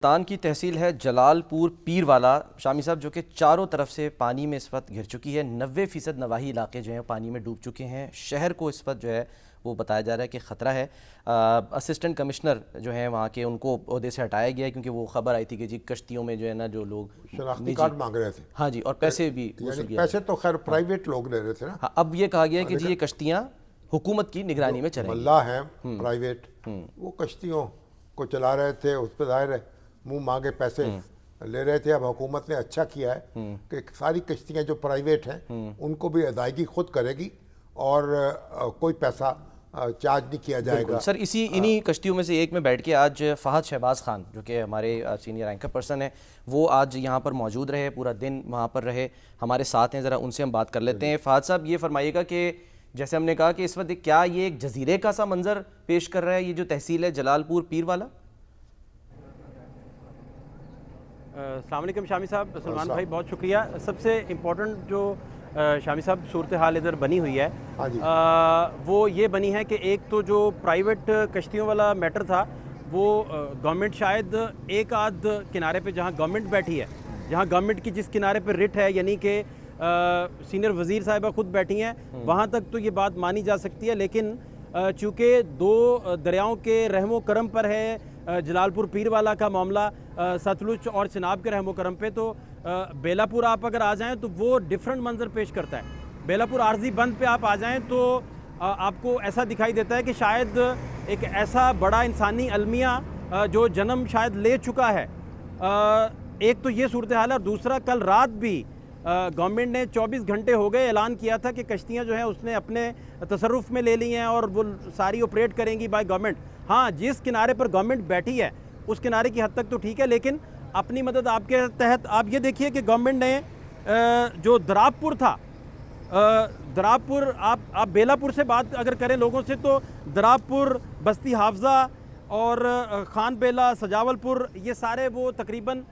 मुल्तान की तहसील है जलालपुर पीरवाला शामी साहब, जो कि चारों तरफ से पानी में इस वक्त घिर चुकी है। 90% नवाही इलाके जो हैं पानी में डूब चुके हैं। शहर को इस वक्त जो है वो बताया जा रहा है कि ख़तरा है। असिस्टेंट कमिश्नर जो हैं वहाँ के, उनको ओहदे से हटाया गया है क्योंकि वो खबर आई थी कि जी कश्तियों में जो है ना जो लोग शनाख्ती कार्ड मांग रहे थे। हाँ जी, और पैसे भी पैसे तो खैर प्राइवेट लोग ले रहे थे ना। हाँ, अब ये कहा गया है कि जी ये कश्तियाँ हुकूमत की निगरानी में चलेंगी। मल्लाह हैं प्राइवेट, वो कश्तियों को चला रहे थे, उस पर जाहिर है मुंह मांगे पैसे ले रहे थे। अब हुकूमत ने अच्छा किया है कि सारी कश्तियाँ जो प्राइवेट हैं उनको भी अदायगी खुद करेगी और कोई पैसा चार्ज नहीं किया जाएगा। सर, इन्हीं कश्तियों में से एक में बैठ के आज फहद शहबाज खान, जो कि हमारे सीनियर एंकर पर्सन है, वो आज यहाँ पर मौजूद रहे, पूरा दिन वहाँ पर रहे, हमारे साथ हैं। ज़रा उनसे हम बात कर लेते हैं। फहद साहब, ये फरमाइएगा कि जैसे हमने कहा कि इस वक्त क्या ये एक जजीरे का सा मंजर पेश कर रहा है ये जो तहसील है जलालपुर पीरवाला? अस्सलाम वालेकुम शामी साहब। सलमान भाई बहुत शुक्रिया। सबसे इम्पोर्टेंट जो शामी साहब सूरत हाल इधर बनी हुई है, वो ये बनी है कि एक तो जो प्राइवेट कश्तियों वाला मैटर था वो गवर्नमेंट शायद एक आध किनारे पे जहाँ गवर्नमेंट बैठी है, जहाँ गवर्नमेंट की जिस किनारे पे रिट है, यानी कि सीनियर वज़ीर साहिबा खुद बैठी हैं, वहाँ तक तो ये बात मानी जा सकती है। लेकिन चूँकि दो दरियाओं के रहमो करम पर है जलालपुर पीरवाला का मामला, सतलुज और चिनाब के रहमो करम पे, तो बेलापुर आप अगर आ जाएं तो वो डिफरेंट मंजर पेश करता है। बेलापुर आर्जी बंद पे आप आ जाएं तो आपको ऐसा दिखाई देता है कि शायद एक ऐसा बड़ा इंसानी अलमिया जो जन्म शायद ले चुका है। एक तो ये सूरत हाल है, और दूसरा कल रात भी गवर्नमेंट ने 24 घंटे हो गए ऐलान किया था कि कश्तियाँ जो हैं उसने अपने तसर्रुफ़ में ले ली हैं और वो सारी ऑपरेट करेंगी बाय गवर्नमेंट। हाँ, जिस किनारे पर गवर्नमेंट बैठी है उस किनारे की हद तक तो ठीक है, लेकिन अपनी मदद आपके तहत आप ये देखिए कि गवर्नमेंट ने जो दराबपुर था, दराबपुर आप बेलापुर से बात अगर करें लोगों से तो दराबपुर, बस्ती हाफजा और खान बेला, सजावलपुर, ये सारे वो तकरीबन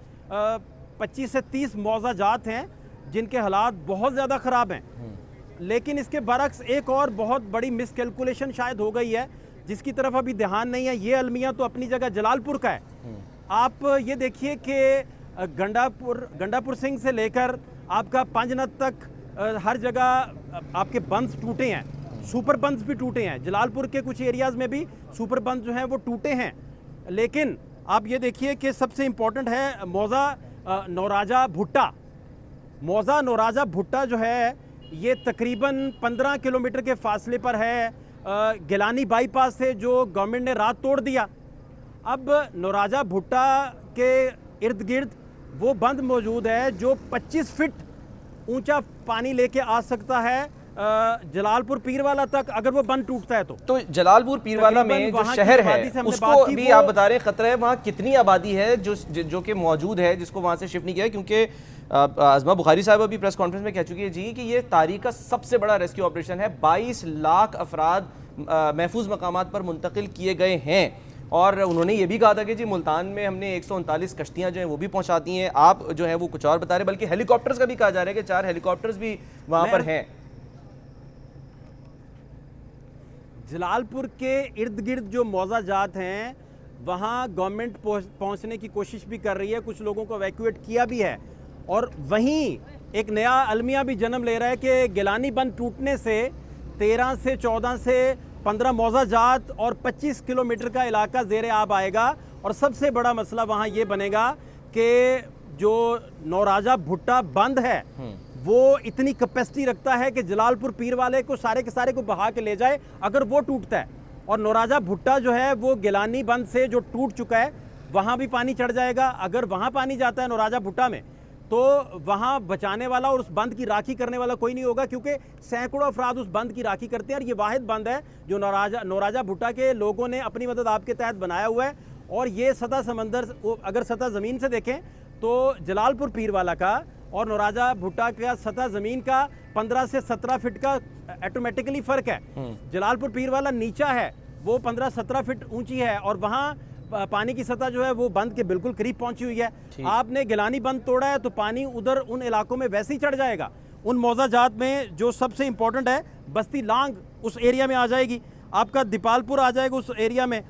25 से 30 मौजा जात हैं जिनके हालात बहुत ज़्यादा ख़राब हैं। लेकिन इसके बरक्स एक और बहुत बड़ी मिसकैलकुलेशन शायद हो गई है जिसकी तरफ अभी ध्यान नहीं है। ये अलमिया तो अपनी जगह जलालपुर का है। आप ये देखिए कि गंडापुर सिंह से लेकर आपका पंजनद तक हर जगह आपके बंद टूटे हैं, सुपर बंद भी टूटे हैं। जलालपुर के कुछ एरियाज़ में भी सुपर बंद जो हैं वो टूटे हैं। लेकिन आप ये देखिए कि सबसे इम्पोर्टेंट है मौज़ा नौराजा भुट्टा। मौज़ा नौराजा भुट्टा जो है ये तकरीबन 15 किलोमीटर के फासले पर है गिलानी बाईपास से, जो गवर्नमेंट ने रात तोड़ दिया। अब नौराजा भुट्टा के इर्द गिर्द वो बंद मौजूद है जो 25 फीट ऊंचा पानी लेके आ सकता है जलालपुर पीरवाला तक, अगर वो बंद टूटता है तो जलालपुर पीरवाला में जो शहर है उसको भी आप बता रहे हैं खतरा है। वहाँ कितनी आबादी है जो कि मौजूद है जिसको वहाँ से शिफ्ट नहीं किया है? क्योंकि आज़मा बुखारी साहब अभी प्रेस कॉन्फ्रेंस में कह चुकी है जी कि ये तारीख का सबसे बड़ा रेस्क्यू ऑपरेशन है। 22 लाख अफराद महफूज मकामात पर मुंतकिल किए गए हैं। और उन्होंने ये भी कहा था कि जी मुल्तान में हमने 139 कश्तियाँ जो हैं वो भी पहुँचा दी हैं। आप जो है वो कुछ और बता रहे हैं, बल्कि हेलीकॉप्टर्स का भी कहा जा रहा है कि 4 हेलीकॉप्टर्स भी वहाँ पर हैं। जलालपुर के इर्द गिर्द जो मौजा जात हैं वहाँ गवर्नमेंट पहुँचने की कोशिश भी कर रही है, कुछ लोगों को एवैक्यूएट किया भी है। और वहीं एक नया अलमिया भी जन्म ले रहा है कि गिलानी बंद टूटने से 13 से 14 से 15 मौजा जात और 25 किलोमीटर का इलाका ज़ेरे आब आएगा। और सबसे बड़ा मसला वहाँ ये बनेगा कि जो नौराजा भुट्टा बंद है वो इतनी कैपेसिटी रखता है कि जलालपुर पीर वाले को सारे के सारे को बहा के ले जाए अगर वो टूटता है। और नौराजा भुट्टा जो है वो गिलानी बंद से जो टूट चुका है वहाँ भी पानी चढ़ जाएगा। अगर वहाँ पानी जाता है नौराजा भुट्टा में तो वहाँ बचाने वाला और उस बंद की राखी करने वाला कोई नहीं होगा, क्योंकि सैकड़ों अफराद उस बंद की राखी करते हैं। और ये वाहिद बंद है जो नौराजा भुट्टा के लोगों ने अपनी मदद आपके तहत बनाया हुआ है। और ये सतह समंदर, अगर सतह ज़मीन से देखें तो जलालपुर पीरवाला का और नौराजा भुट्टा का सतह ज़मीन का 15 से 17 फीट का ऑटोमेटिकली फ़र्क है। जलालपुर पीरवाला नीचा है, वो 15-17 फीट ऊंची है, और वहाँ पानी की सतह जो है वो बंद के बिल्कुल करीब पहुंची हुई है। आपने गिलानी बंद तोड़ा है तो पानी उधर उन इलाकों में वैसे ही चढ़ जाएगा। उन मौजा जात में जो सबसे इंपॉर्टेंट है बस्ती लांग उस एरिया में आ जाएगी, आपका दीपालपुर आ जाएगा उस एरिया में,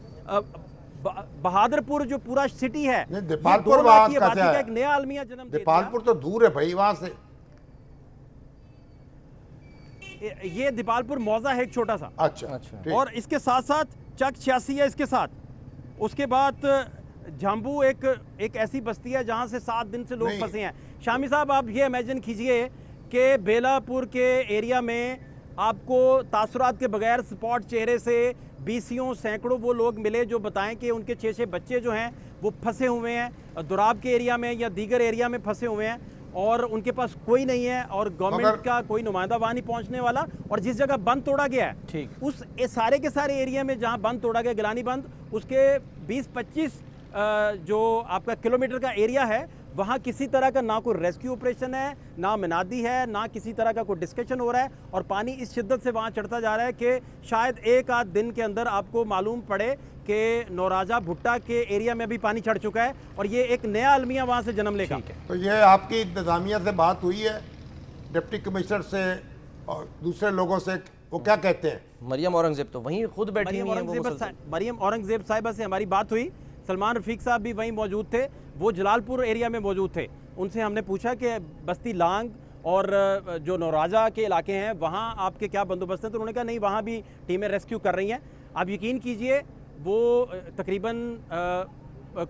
बहादुरपुर जो पूरा सिटी है, नहीं, ये दीपालपुर 2 वहाँ लाख की कैसे आबादी का है? एक नया अलमिया जन्म दे दिया। दीपालपुर तो दूर है भाई वहां से। ये दीपालपुर मौजा है एक छोटा सा, अच्छा ठीक। और इसके साथ साथ चक 86 है इसके साथ। उसके बाद झांबू एक ऐसी बस्ती है जहां से 7 दिन से लोग नहीं। फंसे हैं। शामी साहब, आप ये इमेजिन कीजिए कि बेलापुर के एरिया में आपको तासुरात के बगैर स्पॉट चेहरे से बीसियों सैकड़ों वो लोग मिले जो बताएं कि उनके 6-6 बच्चे जो हैं वो फंसे हुए हैं दुराब के एरिया में या दीगर एरिया में फंसे हुए हैं, और उनके पास कोई नहीं है और गवर्नमेंट का कोई नुमाइंदा वहां नहीं पहुंचने वाला। और जिस जगह बंद तोड़ा गया है, ठीक, उस सारे के सारे एरिया में जहां बंद तोड़ा गया, गिलानी बंद, उसके 20-25 जो आपका किलोमीटर का एरिया है, वहां किसी तरह का ना कोई रेस्क्यू ऑपरेशन है, ना मिनादी है, ना किसी तरह का कोई डिस्कशन हो रहा है, और पानी इस शिद्दत से वहां चढ़ता जा रहा है कि शायद एक आध दिन के अंदर आपको मालूम पड़े कि नौराजा भुट्टा के एरिया में भी पानी चढ़ चुका है और ये एक नया अलमिया वहां से जन्म लेगा। तो ये आपकी इंतजामिया से बात हुई है, डिप्टी कमिश्नर से और दूसरे लोगों से, वो क्या कहते हैं? मरियम औरंगजेब तो वहीं खुद बैठी हुई हैं वो मुसलसल। मरियम औरंगजेब साहिबा से हमारी बात हुई, सलमान रफीक साहब भी वहीं मौजूद थे, वो जलालपुर एरिया में मौजूद थे। उनसे हमने पूछा कि बस्ती लांग और जो नौराजा के इलाके हैं वहाँ आपके क्या बंदोबस्त है, तो उन्होंने कहा नहीं, वहाँ भी टीमें रेस्क्यू कर रही हैं। आप यकीन कीजिए वो तकरीबन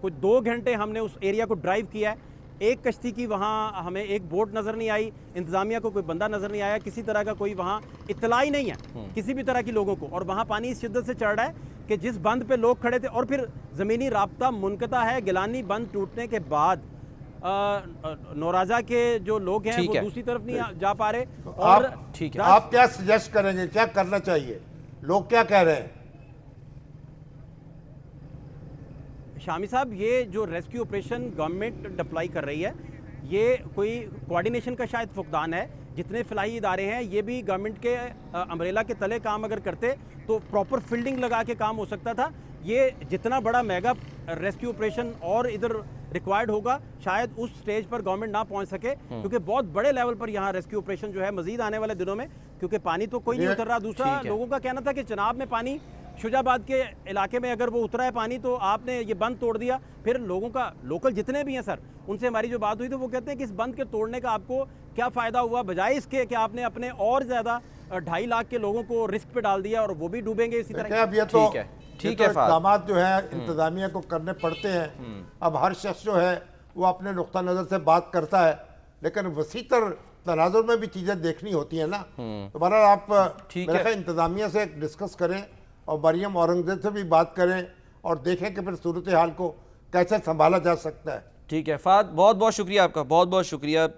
कुछ 2 घंटे हमने उस एरिया को ड्राइव किया है। एक कश्ती की वहाँ हमें एक बोट नज़र नहीं आई, इंतज़ामिया को कोई बंदा नज़र नहीं आया, किसी तरह का कोई वहाँ इत्तला ही नहीं है किसी भी तरह की लोगों को। और वहाँ पानी इस शिद्दत से चढ़ रहा है कि जिस बंद पे लोग खड़े थे, और फिर ज़मीनी राब्ता मुनक़ता है। गिलानी बंद टूटने के बाद नौराजा के जो लोग हैं वो दूसरी तरफ नहीं जा पा रहे। और ठीक है, आप क्या सजेस्ट करेंगे, क्या करना चाहिए, लोग क्या कह रहे हैं? शामी साहब, ये जो रेस्क्यू ऑपरेशन गवर्नमेंट डिप्लॉय कर रही है, ये कोई कोऑर्डिनेशन का शायद फुकदान है। जितने फलाही इदारे हैं ये भी गवर्नमेंट के अम्ब्रेला के तले काम अगर करते तो प्रॉपर फील्डिंग लगा के काम हो सकता था। ये जितना बड़ा मेगा रेस्क्यू ऑपरेशन और इधर रिक्वायर्ड होगा, शायद उस स्टेज पर गवर्नमेंट ना पहुंच सके, क्योंकि बहुत बड़े लेवल पर यहाँ रेस्क्यू ऑपरेशन जो है मजीद आने वाले दिनों में, क्योंकि पानी तो कोई नहीं उतर रहा। दूसरा, लोगों का कहना था कि चनाब में पानी, शुजाबाद के इलाके में अगर वो उतरा है पानी तो आपने ये बंद तोड़ दिया। फिर लोगों का, लोकल जितने भी हैं सर, उनसे हमारी जो बात हुई तो वो कहते हैं कि इस बंद के तोड़ने का आपको क्या फ़ायदा हुआ, बजाय इसके कि आपने अपने और ज़्यादा 2.5 लाख के लोगों को रिस्क पे डाल दिया और वो भी डूबेंगे इसी तरह। अब ये तो ठीक है, इक़दाम जो है इंतजामिया को करने पड़ते हैं। अब हर शख्स जो है वो अपने नुक्ता नज़र से बात करता है, लेकिन वसीतर तनाजुर में भी चीज़ें देखनी होती हैं ना। तो बहरहाल आप मेरे ख्याल इंतजामिया से डिस्कस करें और मरियम औरंगजेब से भी बात करें और देखें कि फिर सूरत हाल को कैसे संभाला जा सकता है। ठीक है फ़ाद, बहुत बहुत शुक्रिया आपका, बहुत बहुत शुक्रिया।